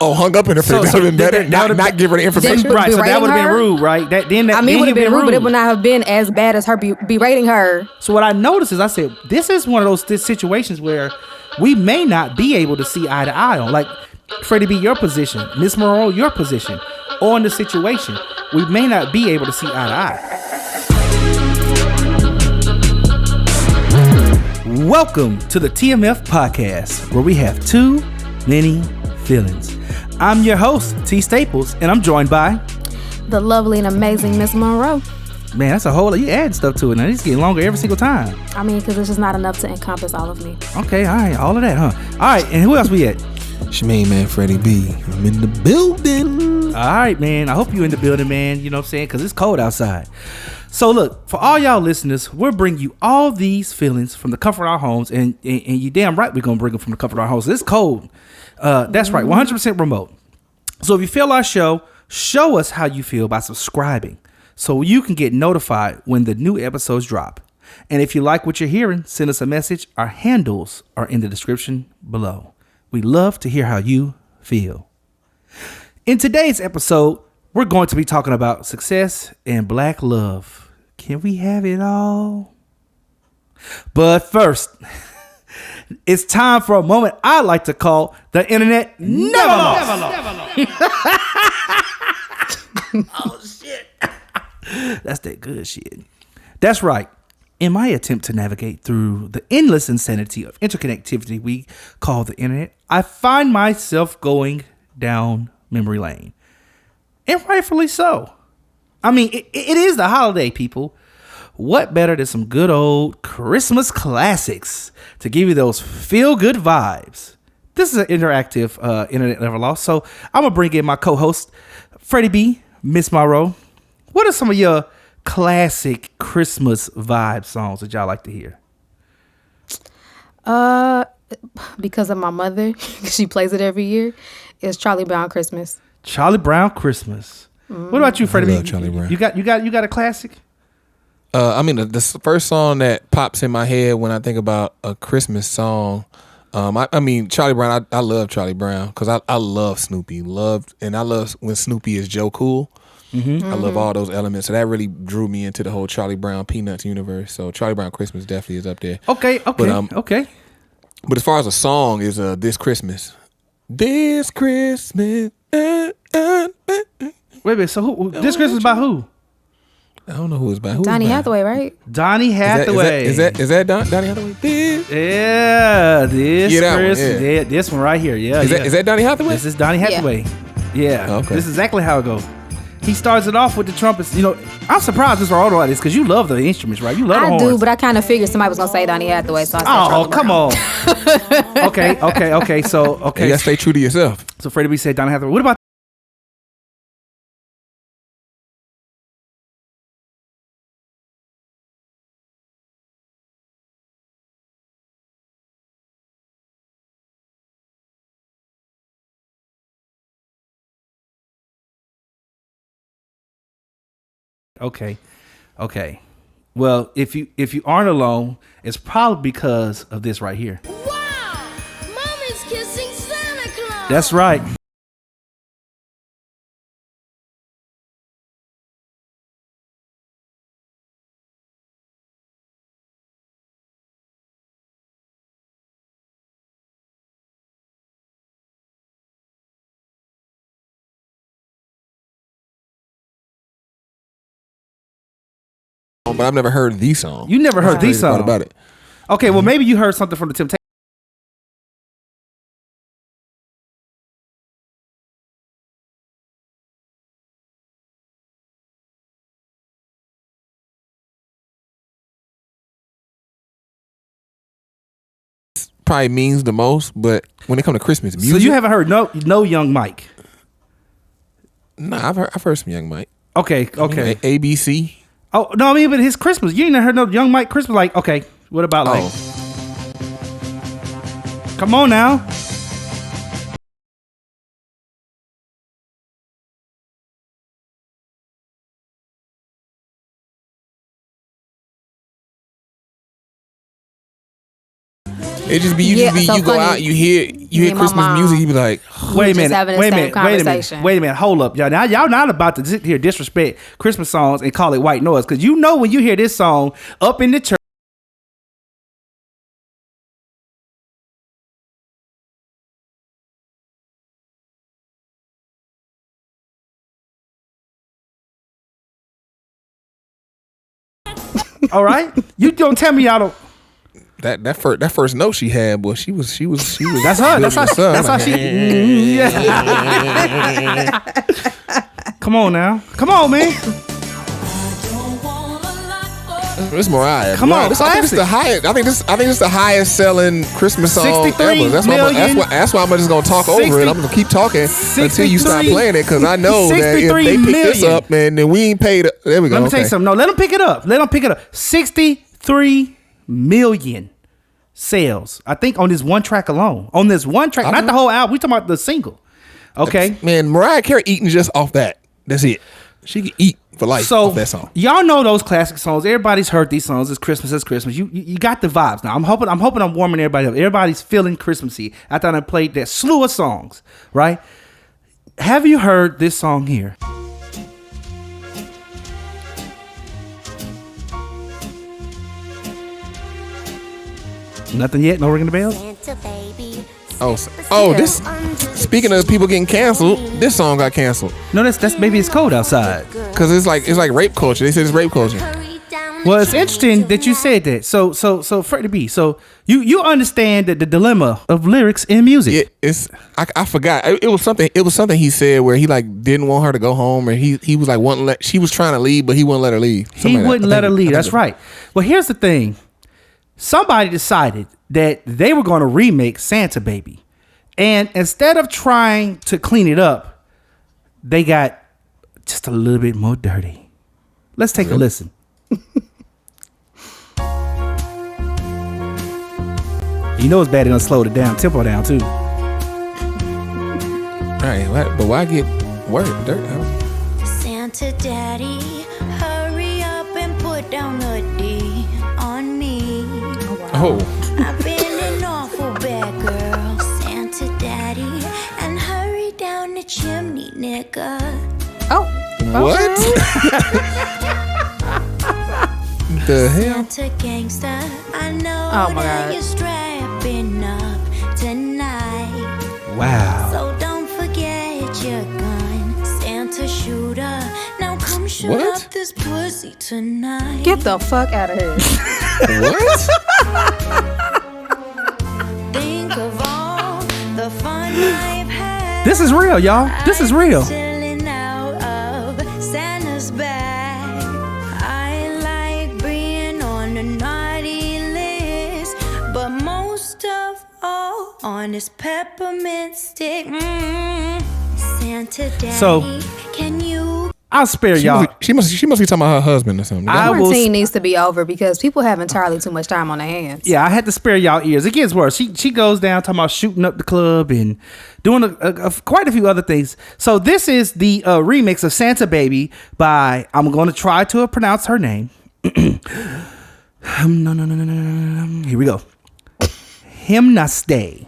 hung up in her face. That would have been better. Not give her the information. Right, so that would have been rude, right? That would have been rude, but it would not have been as bad as her berating her. So what I noticed is I said, this is one of those situations where we may not be able to see eye to eye on. Like, Freddie B, your position. Miss Monroe, your position. On the situation. We may not be able to see eye to eye. Welcome to the TMF podcast, where we have too many feelings. I'm your host, T Staples, and I'm joined by the lovely and amazing Miss Monroe. Man, that's a whole lot. You add stuff to it now. It's getting longer every single time. I mean, because it's just not enough to encompass all of me. Okay, all right, all of that, huh? All right, and who else we at? Shemaine, man, Freddie B. I'm in the building. All right, man. I hope you in the building, man. You know what I'm saying? Because it's cold outside. So look, for all y'all listeners, we'll bring you all these feelings from the comfort of our homes, and you damn right we're going to bring them from the comfort of our homes. It's cold. That's right, 100% remote. So if you feel our show us how you feel by subscribing so you can get notified when the new episodes drop. And if you like what you're hearing, send us a message. Our handles are in the description below. We love to hear how you feel. In today's episode, we're going to be talking about success and black love. Can we have it all? But first, it's time for a moment I like to call the Internet Never Loss. Oh, shit. That's that good shit. That's right. In my attempt to navigate through the endless insanity of interconnectivity we call the internet, I find myself going down memory lane. And rightfully so. I mean, it is the holiday, people. What better than some good old Christmas classics to give you those feel-good vibes? This is an interactive Internet Never Loss, so I'm going to bring in my co-host, Freddie B, Miss Monroe. What are some of your classic Christmas vibe songs that y'all like to hear? Because of my mother, she plays it every year, is Charlie Brown Christmas. Charlie Brown Christmas. What about you, Freddie? I love Charlie Brown. You got a classic? I mean, the first song that pops in my head when I think about a Christmas song, I mean, Charlie Brown. I love Charlie Brown because I love Snoopy. And I love when Snoopy is Joe Cool. Mm-hmm. I love all those elements. So that really drew me into the whole Charlie Brown Peanuts universe. So Charlie Brown Christmas definitely is up there. Okay. But as far as a song is This Christmas. This Christmas. Wait a minute. So This Christmas by who? I don't know who it's by. Donny Hathaway, right? Donny Hathaway. Is that Donny Hathaway? Yeah, this Christmas. Yeah, this one right here. Yeah, Is that Donny Hathaway? This is Donny Hathaway. Yeah. Okay. This is exactly how it goes. He starts it off with the trumpets. You know, I'm surprised this order like this because you love the instruments, right? You love the horns. I do, but I kind of figured somebody was gonna say Donny Hathaway, so I said Oh, come on. Okay. So, okay. You gotta stay true to yourself. So Freddie B said Donny Hathaway. What about? Okay. Well, if you aren't alone, it's probably because of this right here. Wow! Mommy's kissing Santa Claus! That's right. But I've never heard the song. You never heard the song about it. Okay, well maybe you heard something from the Temptations. Probably means the most, but when it comes to Christmas music, So you haven't heard no Young Mike? Nah, I've heard some Young Mike. Okay. ABC. Oh no, I mean, but his Christmas. You ain't never heard no Young Mike Christmas. Like, okay, what about like? Come on now. It just be you. Yeah, Just be so you go funny. out. You hear and my Christmas mom, music. You be like, Wait a just minute. having the Wait a same minute. Wait a minute. conversation. Wait a minute. Hold up, y'all. Now y'all not about to sit here disrespect Christmas songs and call it white noise, because you know when you hear this song up in the church. All right, you don't tell me y'all don't. that first note she had, boy. She was. That's her. That's how she. Yeah. Come on now. Come on, man. It's Mariah. Come on, I think it's the highest. I think this is the highest selling Christmas song 63 ever. That's why I'm just gonna talk over it. I'm gonna keep talking until you stop playing it, because I know that if they pick this up, man, then we ain't paid. There we go. Let me tell you something. No, let them pick it up. 63 million sales. I think on this one track alone. On this one track, not the whole album. We talking about the single. Okay, man. Mariah Carey eating just off that. That's it. She can eat for life off that song. Y'all know those classic songs. Everybody's heard these songs. It's Christmas. It's Christmas. You got the vibes now. I'm hoping I'm warming everybody up. Everybody's feeling Christmassy. I thought I played that slew of songs, right? Have you heard this song here? Nothing yet? No ringing the bells? This. Speaking of people getting canceled, this song got canceled. No, that's Baby It's Cold Outside. Because it's like rape culture. They said it's rape culture. Well, it's interesting that you said that. So Freddie B. So you understand that the dilemma of lyrics in music. I forgot. It was something he said where he like didn't want her to go home, or he was like she was trying to leave, but he wouldn't let her leave. He wouldn't let her leave. That's right. Well, here's the thing. Somebody decided that they were going to remake Santa Baby. And instead of trying to clean it up, they got just a little bit more dirty. Let's take a listen. You know it's bad, they're going to slow it down, tempo down too. All right, but why get worried? Santa Daddy, hurry up and put down the D on me. Oh. I've been an awful bad girl, Santa Daddy, and hurry down the chimney, nigga. Oh. What? The hell? Santa gangster, I know Oh my that God. you're strapping up tonight. Wow. So don't forget your gun, Santa shooter. Now come shoot What? up this pussy tonight. Get the fuck out of here. What? Think of all the fun I've had. This is real, y'all. This is real. Chilling out of Santa's bag. I like being on the naughty list, but most of all on this peppermint stick. Santa Daddy, So, can you? I'll spare y'all. She must be talking about her husband or something. I will Quarantine needs to be over because people have entirely too much time on their hands. Yeah, I had to spare y'all ears. It gets worse. She goes down talking about shooting up the club and doing quite a few other things. So this is the remix of Santa Baby by, I'm going to try to pronounce her name. Here we go. Hymnaste.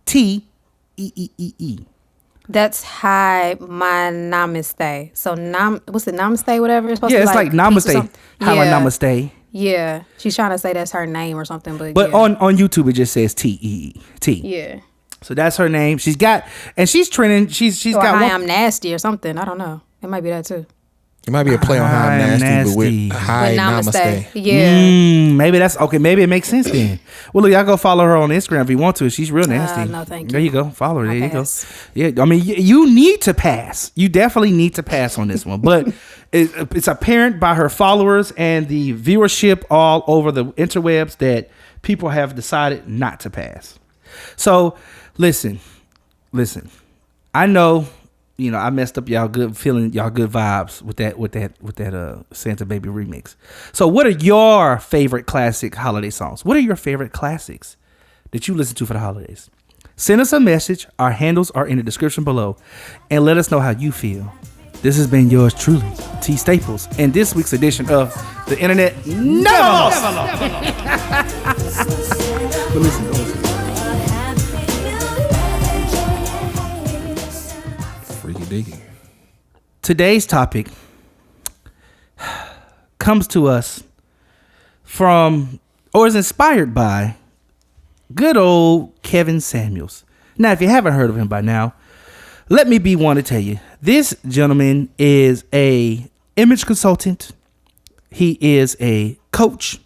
HIMYNAMESTEE. That's Hi My Namaste. So what's it, Namaste, whatever? It's supposed Yeah, to be it's like peace or Namaste. something. Hi, my Namaste. Yeah. She's trying to say that's her name or something, but But yeah. on YouTube it just says TEE. Yeah. So that's her name. She's trending. She's Or got Hi, one. I'm nasty or something. I don't know. It might be that too. It might be a play on how I'm I'm nasty, nasty. but with high With namaste. Yeah. Maybe that's okay. Maybe it makes sense then. Well, look, y'all go follow her on Instagram if you want to. She's real nasty. No, thank There you. you go. Follow her. I'll There pass. you go. Yeah, I mean, you need to pass. You definitely need to pass on this one. But it's apparent by her followers and the viewership all over the interwebs that people have decided not to pass. So, listen. I know. I messed up y'all good vibes with that Santa Baby remix. So what are your favorite classic holiday songs? What are your favorite classics that you listen to for the holidays? Send us a message. Our handles are in the description below, and let us know how you feel This has been yours truly, T Staples, and this week's edition of the Internet Never Loss. But listen, Freaky digging. today's topic comes to us from, or is inspired by, good old Kevin Samuels. Now, if you haven't heard of him by now, let me be one to tell you. This gentleman is a image consultant. He is a coach,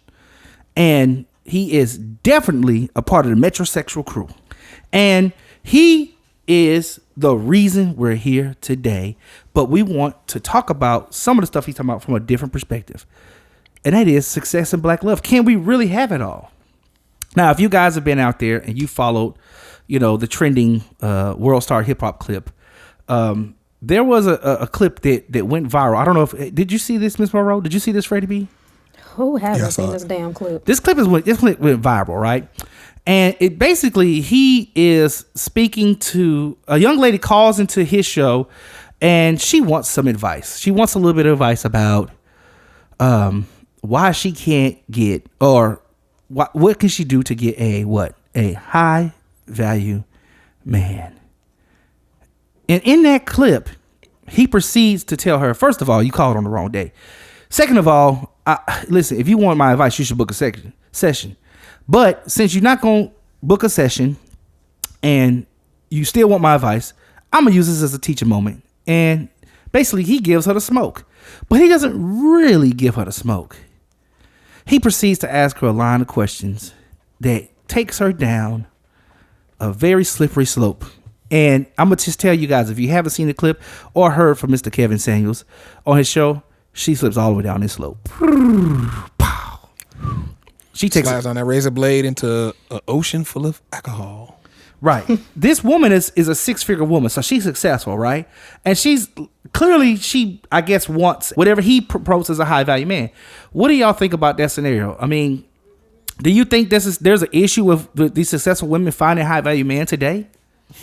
and he is definitely a part of the metrosexual crew. And he is the reason we're here today. But we want to talk about some of the stuff he's talking about from a different perspective. And that is success and black love. Can we really have it all? Now, if you guys have been out there and you followed, the trending World Star Hip Hop clip, there was a clip that went viral. I don't know did you see this, Miss Monroe? Did you see this, Freddie B? Who hasn't seen this damn clip? This clip went viral, right? And it basically, he is speaking to a young lady, calls into his show, and she wants some advice. She wants a little bit of advice about why she can't get, or what can she do to get a high value man. And in that clip, he proceeds to tell her, first of all, you called on the wrong day. Second of all, listen, if you want my advice, you should book a session. But since you're not going to book a session and you still want my advice, I'm going to use this as a teaching moment. And basically, he gives her the smoke. But he doesn't really give her the smoke. He proceeds to ask her a line of questions that takes her down a very slippery slope. And I'm going to just tell you guys, if you haven't seen the clip or heard from Mr. Kevin Samuels on his show, she slips all the way down this slope. She takes Slides on that razor blade into an ocean full of alcohol. Right. This woman is a six-figure woman, so she's successful, right? And she's clearly, I guess, wants whatever he proposes a high-value man. What do y'all think about that scenario? I mean, do you think there's an issue with these successful women finding a high-value man today?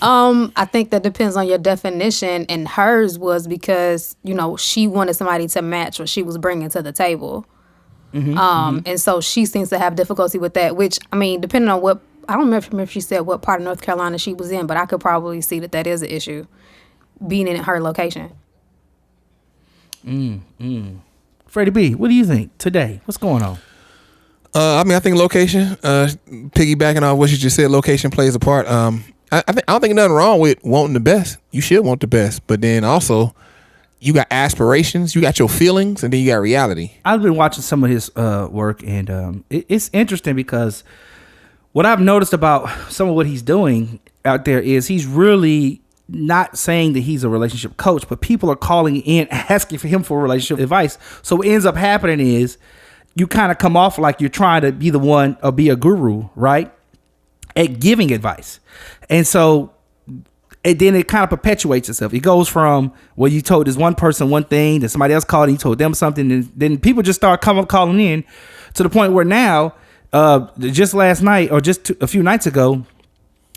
I think that depends on your definition, and hers was because, she wanted somebody to match what she was bringing to the table. And so she seems to have difficulty with that, which, I mean, depending on what, I don't remember if she said what part of North Carolina she was in, but I could probably see that is an issue, being in her location. Freddie B, what do you think today? What's going on? I think location, piggybacking on what you just said, location plays a part. I don't think nothing wrong with wanting the best. You should want the best, but then also you got aspirations, you got your feelings, and then you got reality. I've been watching some of his work, and it's interesting because what I've noticed about some of what he's doing out there is he's really not saying that he's a relationship coach, but people are calling in asking for him for relationship advice. So what ends up happening is you kind of come off like you're trying to be the one or be a guru, right, at giving advice. And so then it kind of perpetuates itself. It goes from, well, you told this one person one thing, then somebody else called and you told them something, and then people just start calling in to the point where now, just last night or just a few nights ago,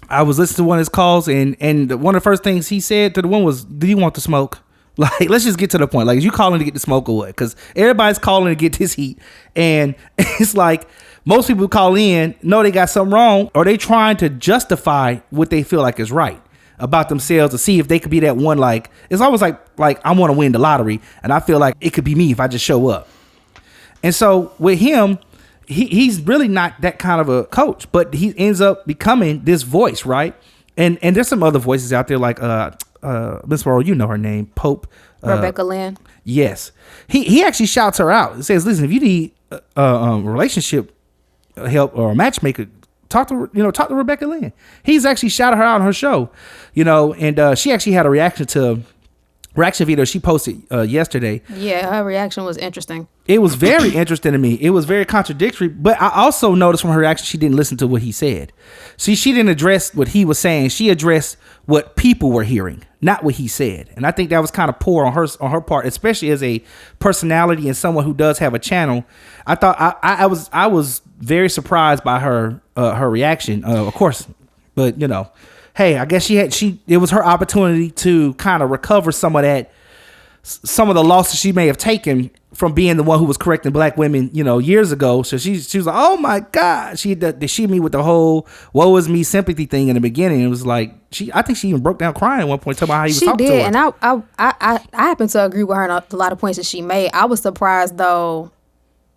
I was listening to one of his calls, and one of the first things he said to the one was, do you want the smoke? Like, let's just get to the point. Like, is you calling to get the smoke or what? Because everybody's calling to get this heat. And it's like, most people who call in know they got something wrong, or they trying to justify what they feel like is right about themselves to see if they could be that one. Like, it's always like I want to win the lottery, and I feel like it could be me if I just show up. And so with him, he's really not that kind of a coach, but he ends up becoming this voice, right? And there's some other voices out there like Miss World, you know her name, Pope. Rebecca Lynn. Yes. He actually shouts her out. He says, listen, if you need relationship help or a matchmaker, talk to Rebecca Lynn. He's actually shouted her out on her show, and she actually had a reaction video she posted yesterday. Yeah, her reaction was interesting. It was very interesting to me. It was very contradictory, but I also noticed from her reaction she didn't listen to what he said. See, she didn't address what he was saying. She addressed what people were hearing, not what he said. And I think that was kind of poor on her part, especially as a personality and someone who does have a channel. I thought I was very surprised by her reaction, of course, but hey, I guess it was her opportunity to kind of recover some of that some of the losses she may have taken from being the one who was correcting black women, years ago. So she was like, oh my God, she me with the whole woe is me sympathy thing in the beginning. It was like I think she even broke down crying at one point, talking about how he was talking to her. And I happen to agree with her on a lot of points that she made. I was surprised though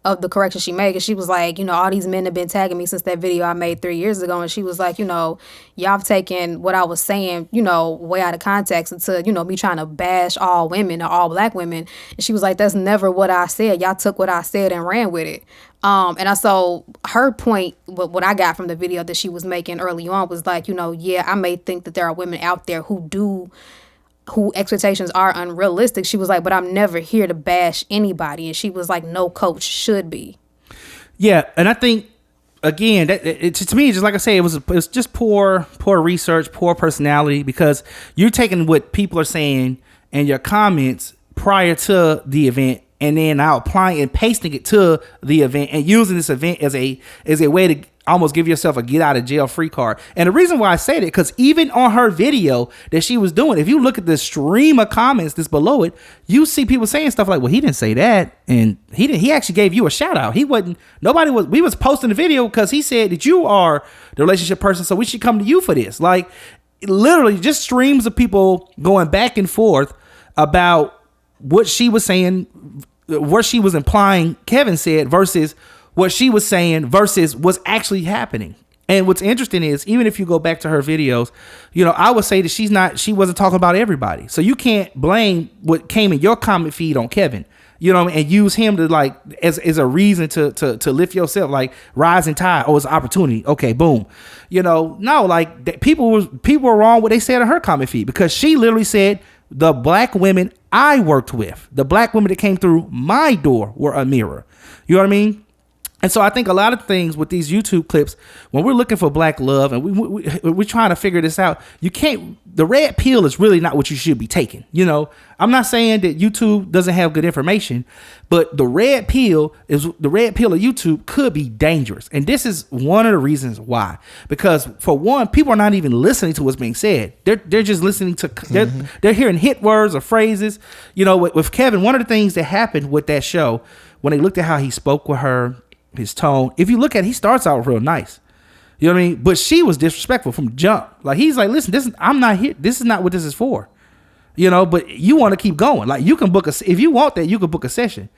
of the correction she made, because she was like, all these men have been tagging me since that video I made 3 years ago, and she was like, y'all have taken what I was saying, way out of context into, me trying to bash all women or all black women. And she was like, that's never what I said. Y'all took what I said and ran with it. And I saw her point, what I got from the video that she was making early on was like, yeah, I may think that there are women out there who expectations are unrealistic. She was like, but I'm never here to bash anybody. And she was like, no coach should be. Yeah. And I think, again, to me, just like I say, it was just poor research, poor personality, because you're taking what people are saying and your comments prior to the event, and then now applying and pasting it to the event and using this event as a way to almost give yourself a get out of jail free card. And the reason why I say that, because even on her video that she was doing, if you look at the stream of comments that's below it, you see people saying stuff like, well, he didn't say that. And he actually gave you a shout out. We was posting the video because he said that you are the relationship person, so we should come to you for this. Like, literally just streams of people going back and forth about what she was saying, what she was implying Kevin said versus what she was saying versus what's actually happening. And what's interesting is, even if you go back to her videos, I would say that she wasn't talking about everybody. So you can't blame what came in your comment feed on Kevin, and use him to like as a reason to lift yourself, like rising tide. Oh, it's an opportunity. Okay, boom. No, like people were wrong what they said on her comment feed, because she literally said the black women I worked with, the black women that came through my door were a mirror. You know what I mean? And so I think a lot of things with these YouTube clips, when we're looking for black love and we're trying to figure this out, the red pill is really not what you should be taking. I'm not saying that YouTube doesn't have good information, but the red pill of YouTube could be dangerous. And this is one of the reasons why, because for one, people are not even listening to what's being said. They're just listening to, they're hearing hit words or phrases. With Kevin, one of the things that happened with that show, when they looked at how he spoke with her, his tone, if you look at it, he starts out real nice. You know what I mean? But she was disrespectful from jump. Like, he's like, listen, I'm not here. This is not what this is for. But you want to keep going. Like, you can if you want that, you can book a session.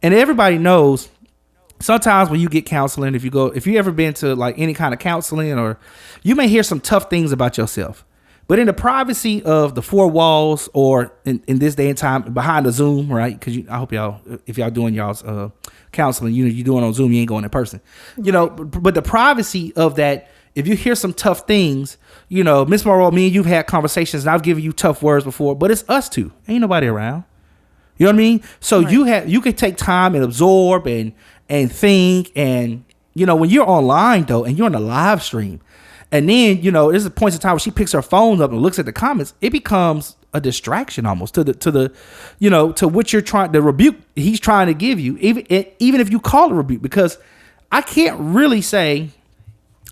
And everybody knows sometimes when you get counseling, if you ever been to like any kind of counseling, or you may hear some tough things about yourself. But in the privacy of the four walls, or in this day and time behind the Zoom, right? Because I hope y'all, if y'all doing y'all's counseling, you doing on Zoom, you ain't going in person. But the privacy of that, if you hear some tough things, Miss Monroe, me and you've had conversations, and I've given you tough words before, but it's us two. Ain't nobody around. You know what I mean? So right. You can take time and absorb and think, and when you're online though, and you're on a live stream. And then, there's a point in time where she picks her phone up and looks at the comments. It becomes a distraction almost to what you're trying, the rebuke he's trying to give you, even if you call it a rebuke, because I can't really say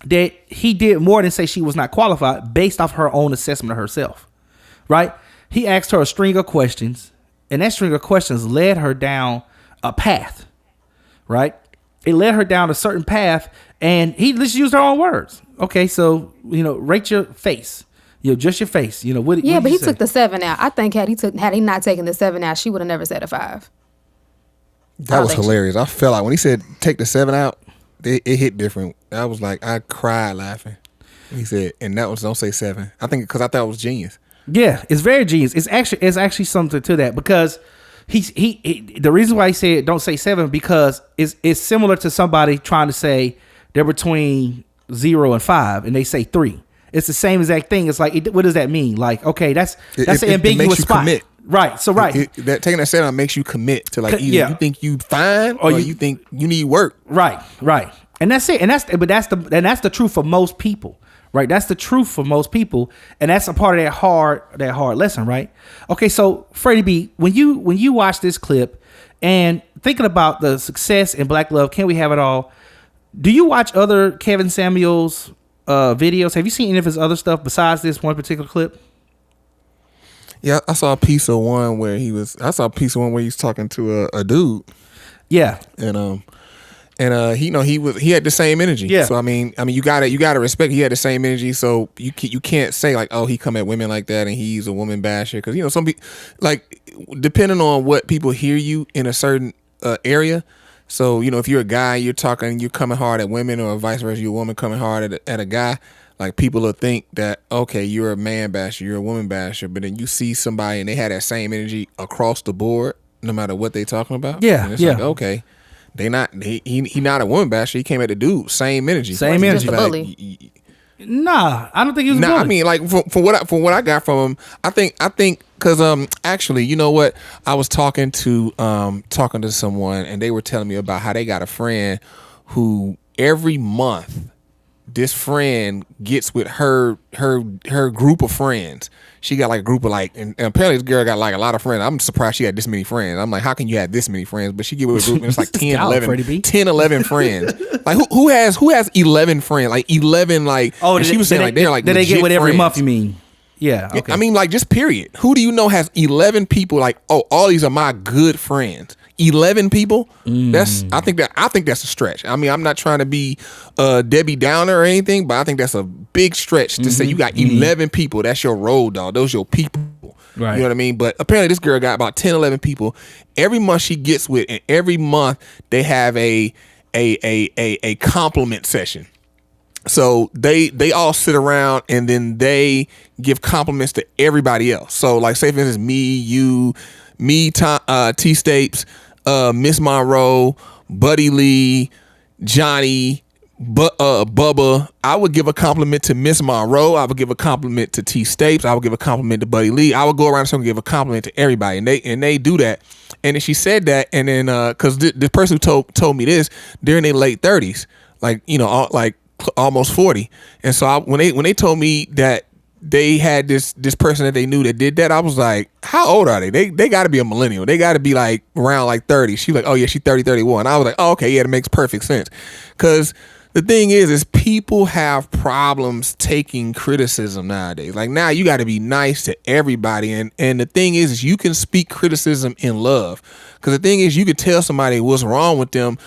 that he did more than say she was not qualified based off her own assessment of herself, right? He asked her a string of questions, and that string of questions led her down a path, right? It led her down a certain path, and let's use her own words. Okay, so rate your face. Just your face. What? Yeah, but he took the 7 out. I think had he not taken the 7 out, she would have never said a 5. That was hilarious. I felt like when he said take the 7 out, it hit different. I was like, I cried laughing. He said, and that was don't say 7. I think because I thought it was genius. Yeah, it's very genius. It's actually something to that, because he the reason why he said don't say 7, because it's similar to somebody trying to say they're between 0 and 5 and they say 3. It's the same exact thing. It's like, what does that mean? Like, okay, that's an ambiguous spot. Commit. Right. So taking that 7 out makes you commit to like either you think you fine or you think you need work. Right. And that's it. And that's the truth for most people. Right. That's the truth for most people. And that's a part of that hard lesson. Right. Okay. So Freddie B, when you watch this clip and thinking about the success in Black Love, Can We Have It All? Do you watch other Kevin Samuels videos? Have you seen any of his other stuff besides this one particular clip? Yeah, I saw a piece of one where he's talking to a dude. Yeah. And he had the same energy. Yeah. So I mean you gotta respect he had the same energy. So you can't say like, oh, he come at women like that and he's a woman basher, because some people, like, depending on what people hear you in a certain area. So if you're a guy, you're coming hard at women, or vice versa, you're a woman coming hard at a guy. Like, people will think that, okay, you're a man basher, you're a woman basher, but then you see somebody and they had that same energy across the board, no matter what they talking about. Yeah, and it's like, okay. He not a woman basher. He came at the dude, same energy. Same energy. Just a bully. Nah, I don't think he was a bully. I mean, like, from what I got from him, I think because actually, you know what? I was talking to someone, and they were telling me about how they got a friend who every month this friend gets with her group of friends. She got like a group of and apparently this girl got like a lot of friends. I'm surprised she had this many friends. I'm like, how can you have this many friends? But she get with a group and it's like 10, 11 friends. Like who has 11 friends? Like 11 like. Oh, and she was saying like they're like. Did they get with every friends. month? You mean? Yeah. Okay. I mean, like, just period. Who do you know has 11 people? Like, oh, all these are my good friends. 11 people. I think that's a stretch. I mean, I'm not trying to be Debbie Downer or anything, but I think that's a big stretch to say you got 11 people. That's your road dog. Those your people. Right. You know what I mean? But apparently this girl got about 10, 11 people every month she gets with, and every month they have a compliment session. So they all sit around and then they give compliments to everybody else. So like, say for instance, T Stapes, Miss Monroe, Buddy Lee, Johnny, Bubba. I would give a compliment to Miss Monroe. I would give a compliment to T Stapes. I would give a compliment to Buddy Lee. I would go around and give a compliment to everybody, and they do that. And then she said that, and then because the person who told me this, they're in their late 30s, like like almost 40. And so when they told me that they had this person that they knew that did that, I was like, how old are they? They got to be a millennial. They got to be like around like 30. She like, oh yeah, she's 30, 31. I was like, oh, okay, yeah, that makes perfect sense. Because the thing is people have problems taking criticism nowadays. Like, now you got to be nice to everybody. And the thing is you can speak criticism in love. Because the thing is, you can tell somebody what's wrong with them,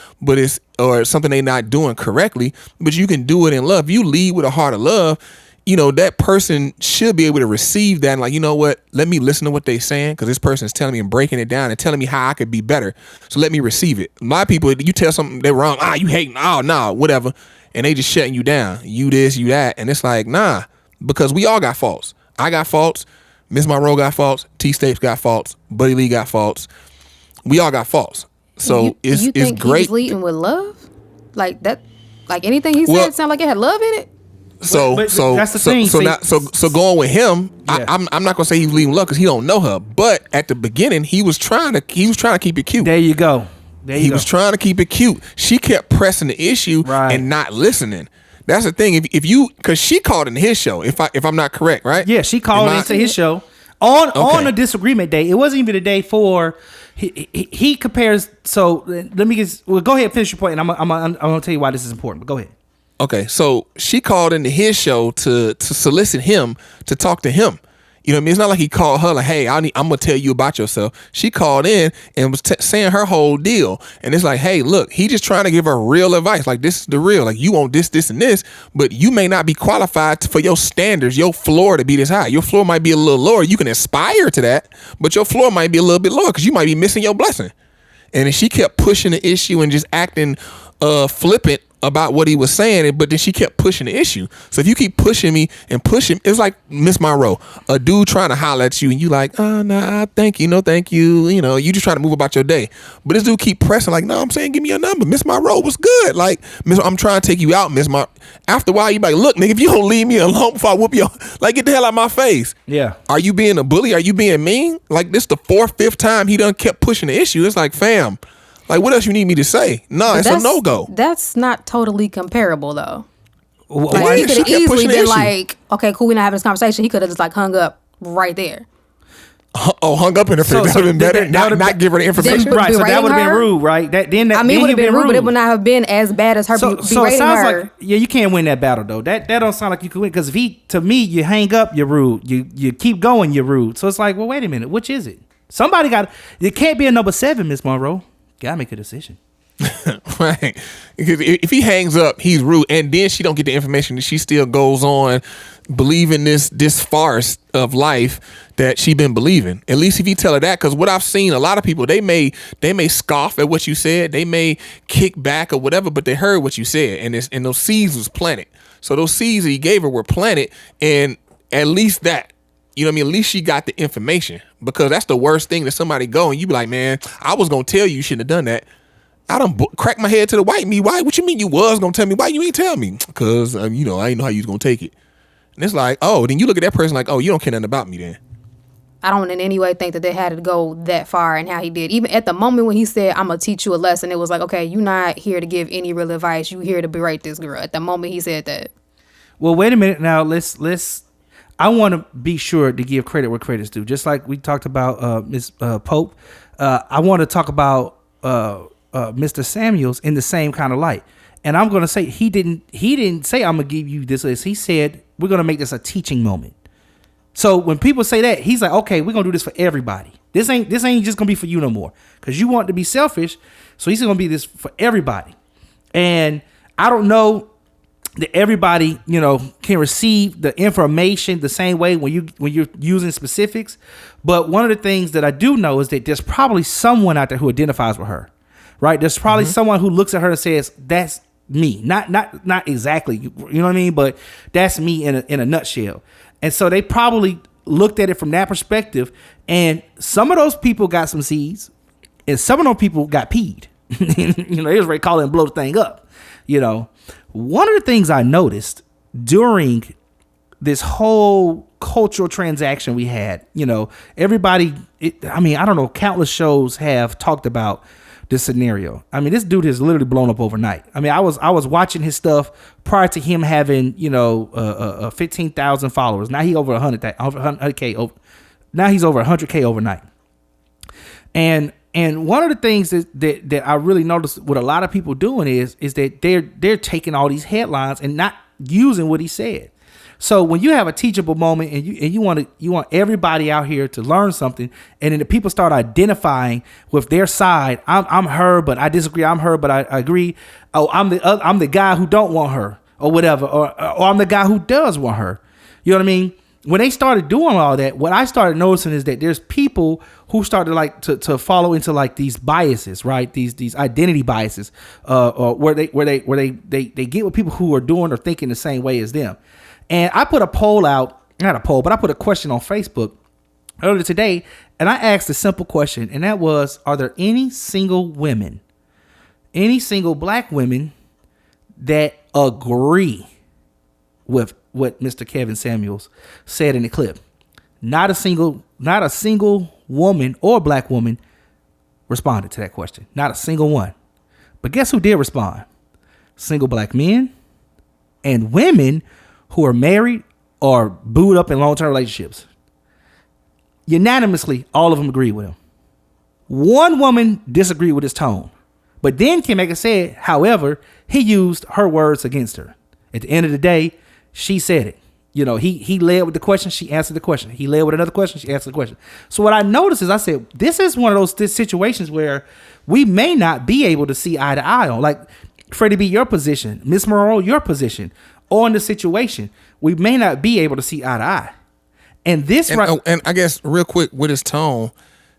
or something they're not doing correctly, but you can do it in love. If you lead with a heart of love, that person should be able to receive that and like, you know what, let me listen to what they're saying, because this person is telling me and breaking it down and telling me how I could be better. So let me receive it. A lot of people, you tell something they're wrong, you hating, nah, whatever, and they just shutting you down. You this, you that, and it's like, nah, because we all got faults. I got faults. Miss Monroe got faults. T Stapes got faults. Buddy Lee got faults. We all got faults. So it's think great. He was leading with love, like that, like anything he said sounded like it had love in it. So that's the thing. So going with him, yeah. I'm not gonna say he's leading with love because he don't know her. But at the beginning, he was trying to keep it cute. There you go. He was trying to keep it cute. She kept pressing the issue and not listening. That's the thing. If you, because she called into his show. If I'm not correct, right? Yeah, she called into his show on a disagreement day. It wasn't even a day for. He compares. So let me go ahead and finish your point, and I'm gonna tell you why this is important. But go ahead. Okay, so she called into his show to solicit him to talk to him. You know what I mean? It's not like he called her like, hey, I'm going to tell you about yourself. She called in and was saying her whole deal. And it's like, hey, look, he just trying to give her real advice. Like, this is the real. Like, you want this, this, and this, but you may not be qualified for your standards, your floor to be this high. Your floor might be a little lower. You can aspire to that, but your floor might be a little bit lower because you might be missing your blessing. And then she kept pushing the issue and just acting flippant about what he was saying, but then she kept pushing the issue. So if you keep pushing me and pushing, it's like Miss Monroe, a dude trying to holler at you and you like, oh, nah, thank you, no thank you. You just trying to move about your day. But this dude keep pressing like, no, I'm saying give me your number. Miss Monroe was good. Like, I'm trying to take you out, Miss Monroe. After a while, you like, look, nigga, if you don't leave me alone before I whoop your, like, get the hell out of my face. Yeah. Are you being a bully? Are you being mean? Like, this the 4th, 5th time he done kept pushing the issue. It's like, fam, like, what else you need me to say? No, it's a no-go. That's not totally comparable, though. Why? He could have easily been like, okay, cool, we're not having this conversation. He could have just like hung up right there. Hung up in her face. That would have been better. Not give her the information. Right, so that would have been rude, right? Would have been rude, but it would not have been as bad as her berating so it sounds her. like, yeah, you can't win that battle though. That don't sound like you can win, because to me, you hang up, you're rude. You keep going, you're rude. So it's like, well, wait a minute, which is it? Somebody it can't be a number 7, Miss Monroe. Gotta make a decision. Right, because if he hangs up, he's rude, and then she don't get the information, she still goes on believing this farce of life that she been believing. At least if you tell her that, because what I've seen, a lot of people, they may scoff at what you said, they may kick back or whatever, but they heard what you said, and those seeds was planted. So those seeds that he gave her were planted, and at least that. You know what I mean? At least she got the information, because that's the worst thing, that somebody go and you be like, man, I was gonna tell you shouldn't have done that. I done crack my head to the white meat. Why? What you mean you was gonna tell me? Why you ain't tell me? Because I ain't know how you was gonna take it. And it's like, oh, then you look at that person like, oh, you don't care nothing about me then. I don't in any way think that they had to go that far and how he did. Even at the moment when he said, I'm gonna teach you a lesson, it was like, okay, you're not here to give any real advice. You here to berate this girl. At the moment he said that. Well, wait a minute now. Let's. I want to be sure to give credit where credit's due. Just like we talked about Miss Pope, I want to talk about Mr. Samuels in the same kind of light. And I'm going to say he didn't say I'm going to give you this list. He said we're going to make this a teaching moment. So when people say that, he's like, okay, we're going to do this for everybody. This ain't just going to be for you no more, because you want to be selfish. So he's going to be this for everybody. And I don't know that everybody, can receive the information the same way when you're using specifics. But one of the things that I do know is that there's probably someone out there who identifies with her, right? There's probably someone who looks at her and says, that's me. Not exactly, you know what I mean? But that's me in a nutshell. And so they probably looked at it from that perspective. And some of those people got some seeds, and some of those people got peed. They was ready to call it and blow the thing up. One of the things I noticed during this whole cultural transaction we had, everybody, I don't know, countless shows have talked about this scenario. This dude has literally blown up overnight. I was watching his stuff prior to him having, 15,000 followers. Now he over 100K. Now he's over 100K overnight. And one of the things that I really noticed what a lot of people doing is that they're taking all these headlines and not using what he said. So when you have a teachable moment and you want everybody out here to learn something, and then the people start identifying with their side. I'm her, but I disagree. I'm her, but I agree. Oh, I'm the guy who don't want her, or whatever, or I'm the guy who does want her. You know what I mean? When they started doing all that, what I started noticing is that there's people who started to follow into these biases, right? These identity biases, where they get with people who are doing or thinking the same way as them. And I put a poll out, not a poll, but I put a question on Facebook earlier today, and I asked a simple question, and that was, are there any single black women that agree with what Mr. Kevin Samuels said in the clip? Not a single woman or black woman responded to that question. Not a single one. But guess who did respond? Single black men and women who are married or booed up in long-term relationships. Unanimously, all of them agreed with him. One woman disagreed with his tone. But then Kim Akers said, however, he used her words against her. At the end of the day, she said it. He led with the question, she answered the question. He led with another question, she answered the question. So what I noticed is, I said, this is one of those situations where we may not be able to see eye to eye on. Like, Freddie B, your position, Miss Monroe, your position on the situation. We may not be able to see eye to eye. And I guess real quick with his tone,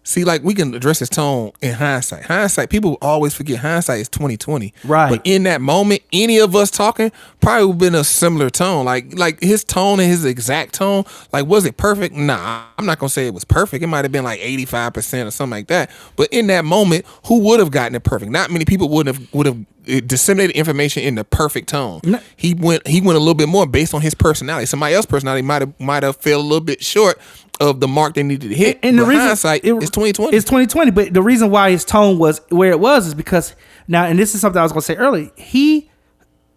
see, we can address his tone in hindsight. Hindsight, people always forget hindsight is 20/20. Right. But in that moment, any of us talking probably would have been a similar tone. Like his tone and his exact tone, was it perfect? Nah, I'm not gonna say it was perfect. It might have been 85% or something like that. But in that moment, who would have gotten it perfect? Not many people would have disseminated information in the perfect tone. No. He went a little bit more based on his personality. Somebody else's personality might have fell a little bit short of the mark they needed to hit. And the reason, hindsight is 2020. It's 2020, but the reason why his tone was where it was is because now, and this is something I was going to say earlier, he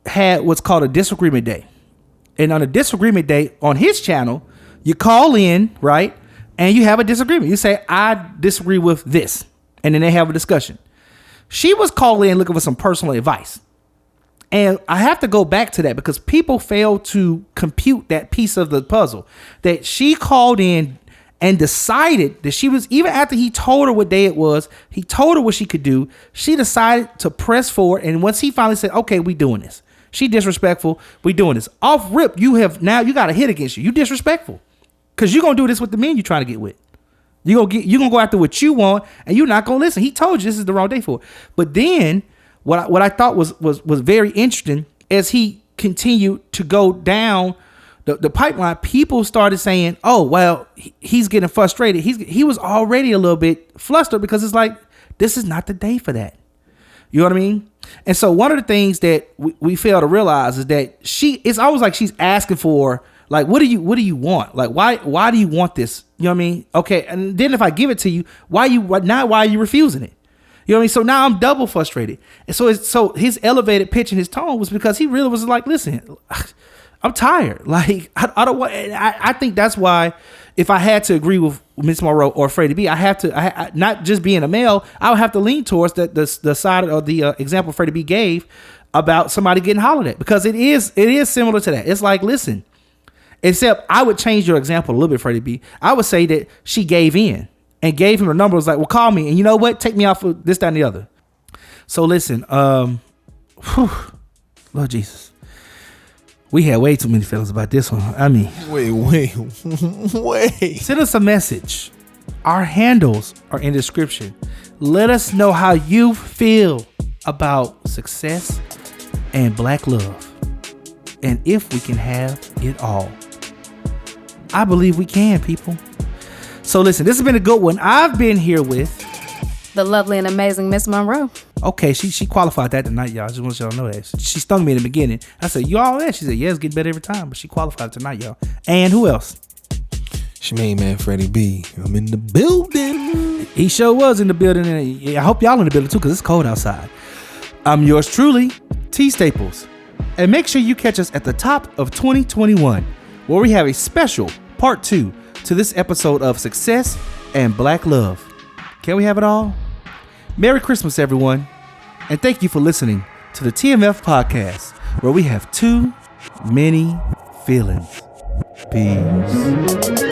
had what's called a disagreement day. And on a disagreement day on his channel, you call in, right? and you have a disagreement. You say, I disagree with this. And then they have a discussion. She was calling in looking for some personal advice. And I have to go back to that because people fail to compute that piece of the puzzle. That she called in and decided that she was, even after he told her what day it was, he told her what she could do, she decided to press forward. And once he finally said, okay, we doing this. She disrespectful, we doing this. Off rip, you got a hit against you. You disrespectful. Because you're going to do this with the men you're trying to get with. You're gonna go after what you want, and you're not gonna listen. He told you this is the wrong day for it. But then what I thought was very interesting as he continued to go down the pipeline, people started saying, oh, well, he's getting frustrated. He was already a little bit flustered because it's like, this is not the day for that. You know what I mean? And so one of the things that we fail to realize is that it's always like she's asking for, like, what do you want? Like, why do you want this? You know what I mean? Okay. And then if I give it to you, why are you refusing it? You know what I mean? So now I'm double frustrated. And so his elevated pitch and his tone was because he really was like, listen, I'm tired. Like, I don't want, I think that's why if I had to agree with Miss Monroe or Freddie B, I have to, not just being a male, I would have to lean towards the side of the example Freddie B gave about somebody getting hollered at, because it is similar to that. It's like, listen, except I would change your example a little bit, Freddie B. I would say that she gave in and gave him a number. Was like, well, call me, and you know what? Take me out for this, that, and the other. So listen, Lord Jesus, we had way too many feelings about this one. I mean, wait. Send us a message. Our handles are in the description. Let us know how you feel about success and black love, and if we can have it all. I believe we can, people. So listen, this has been a good one. I've been here with the lovely and amazing Miss Monroe. Okay, she qualified that tonight, y'all. I just want y'all to know that. She stung me in the beginning. I said, you all there? She said, yeah, it's getting better every time. But she qualified tonight, y'all. And who else? Shemaine Man Freddie B. I'm in the building. He sure was in the building. And I hope y'all in the building too, because it's cold outside. I'm yours truly, T Staples. And make sure you catch us at the top of 2021, where we have a special part 2 to this episode of Success and Black Love. Can we have it all? Merry Christmas, everyone. And thank you for listening to the TMF podcast, where we have too many feelings. Peace.